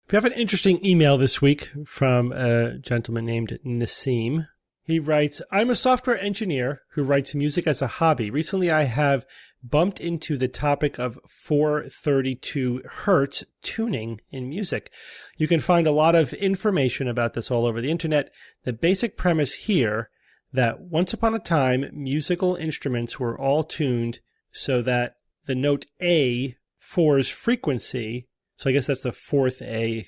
We have an interesting email this week from a gentleman named Nassim. He writes, I'm a software engineer who writes music as a hobby. Recently, I have bumped into the topic of 432 hertz tuning in music. You can find a lot of information about this all over the internet. The basic premise here that once upon a time, musical instruments were all tuned so that the note A, 4's frequency, so I guess that's the fourth A,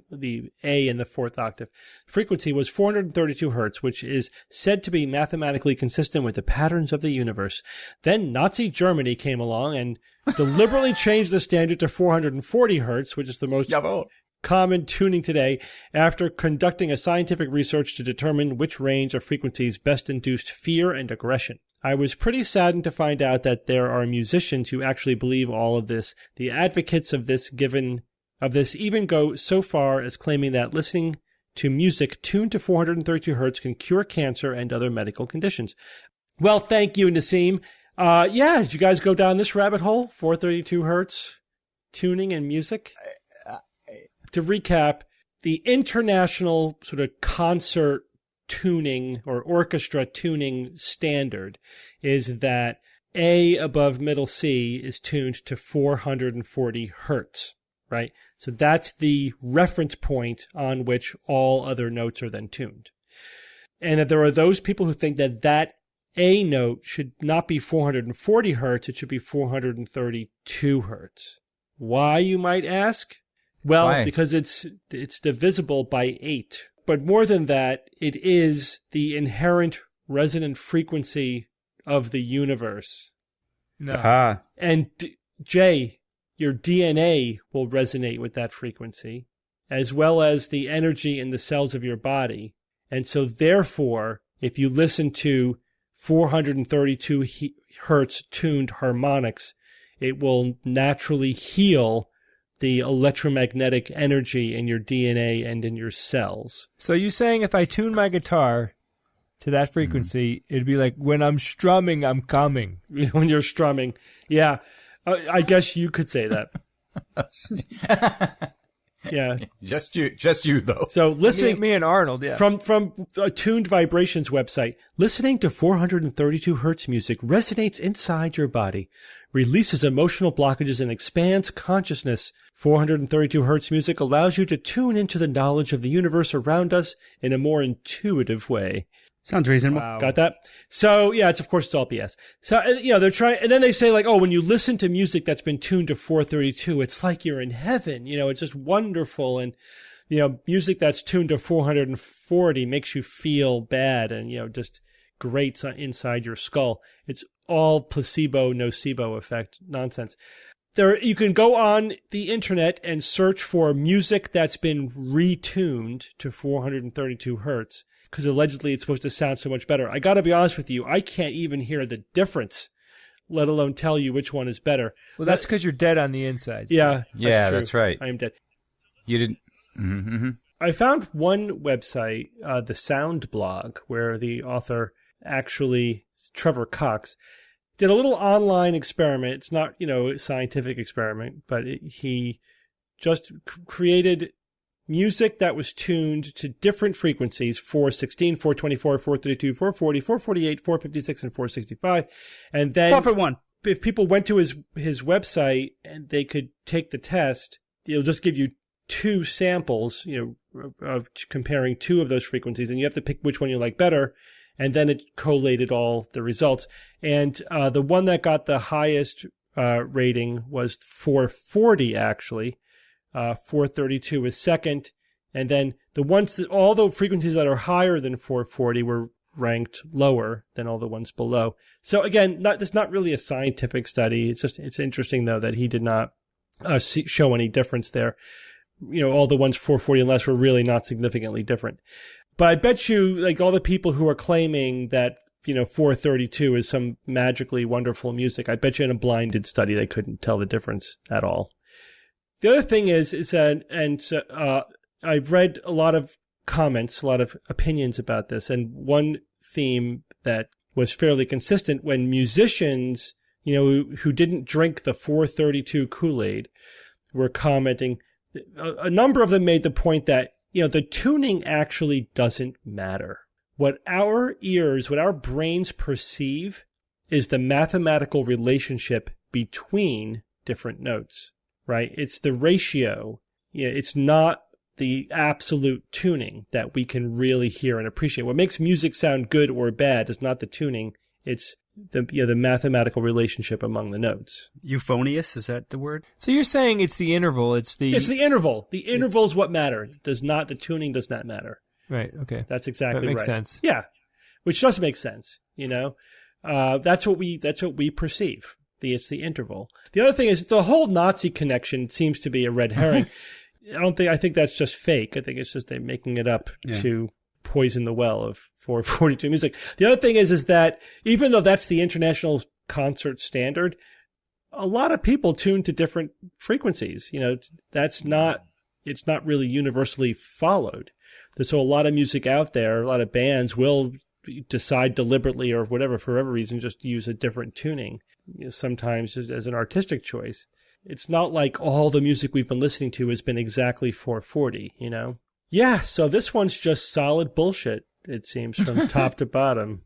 the A in the fourth octave, frequency was 432 hertz, which is said to be mathematically consistent with the patterns of the universe. Then Nazi Germany came along and deliberately changed the standard to 440 hertz, which is the most common tuning today, after conducting a scientific research to determine which range of frequencies best induced fear and aggression. I was pretty saddened to find out that there are musicians who actually believe all of this. The advocates of this even go so far as claiming that listening to music tuned to 432 hertz can cure cancer and other medical conditions. Well, thank you, Nassim. Did you guys go down this rabbit hole? 432 hertz tuning and music? To recap, the international sort of concert tuning or orchestra tuning standard is that A above middle C is tuned to 440 hertz, right? So that's the reference point on which all other notes are then tuned. And that there are those people who think that that A note should not be 440 hertz, it should be 432 hertz. Why, you might ask? Well, Why? Because it's divisible by 8. But more than that, it is the inherent resonant frequency of the universe. No. And Jay, your DNA will resonate with that frequency, as well as the energy in the cells of your body. And so therefore, if you listen to 432 hertz tuned harmonics, it will naturally heal the electromagnetic energy in your DNA and in your cells. So you're saying if I tune my guitar to that frequency, it'd be like, when I'm strumming, I'm coming. When you're strumming. Yeah. I guess you could say that. Yeah. Just you though. So listening, me and Arnold, yeah. From a Tuned Vibrations website, listening to 432 hertz music resonates inside your body, releases emotional blockages, and expands consciousness. 432 hertz music allows you to tune into the knowledge of the universe around us in a more intuitive way. Sounds reasonable. Wow. Got that? So, yeah, it's all BS. So, they're trying, and then they say like, oh, when you listen to music that's been tuned to 432, it's like you're in heaven. It's just wonderful. And, music that's tuned to 440 makes you feel bad and, just grates inside your skull. It's all placebo, nocebo effect nonsense. You can go on the internet and search for music that's been retuned to 432 hertz. Because allegedly it's supposed to sound so much better. I got to be honest with you, I can't even hear the difference, let alone tell you which one is better. Well, that's because you're dead on the inside. So. Yeah. That's right. I am dead. You didn't. Mm-hmm. I found one website, the Sound Blog, where the author actually, Trevor Cox, did a little online experiment. It's not, a scientific experiment, but he just created music that was tuned to different frequencies, 416, 424, 432, 440, 448, 456, and 465. And then 4 for 1. If people went to his website and they could take the test, it'll just give you two samples, of comparing two of those frequencies, and you have to pick which one you like better. And then it collated all the results. And the one that got the highest rating was 440, actually. 432 is second, and then all the frequencies that are higher than 440 were ranked lower than all the ones below. So again, it's not really a scientific study. It's interesting though that he did not show any difference there. All the ones 440 and less were really not significantly different. But I bet you, like all the people who are claiming that 432 is some magically wonderful music, I bet you in a blinded study they couldn't tell the difference at all. The other thing is that, I've read a lot of comments, a lot of opinions about this, and one theme that was fairly consistent when musicians, who didn't drink the 432 Kool-Aid were commenting, a number of them made the point that, the tuning actually doesn't matter. What our brains perceive is the mathematical relationship between different notes, right? It's the ratio. It's not the absolute tuning that we can really hear and appreciate. What makes music sound good or bad is not the tuning. It's the mathematical relationship among the notes. Euphonious, is that the word? So you're saying it's the interval. It's the interval. The interval is what matters. The tuning does not matter. Right. Okay. That's exactly right. That makes sense. Yeah, which does make sense. That's what we perceive. It's the interval. The other thing is the whole Nazi connection seems to be a red herring. I think that's just fake. I think it's just they're making it up to poison the well of 442 music. The other thing is that even though that's the international concert standard, a lot of people tune to different frequencies. It's not really universally followed. So a lot of music out there, a lot of bands will decide deliberately or whatever, for whatever reason, just use a different tuning, sometimes as an artistic choice. It's not like all the music we've been listening to has been exactly 440, Yeah, so this one's just solid bullshit, it seems, from top to bottom.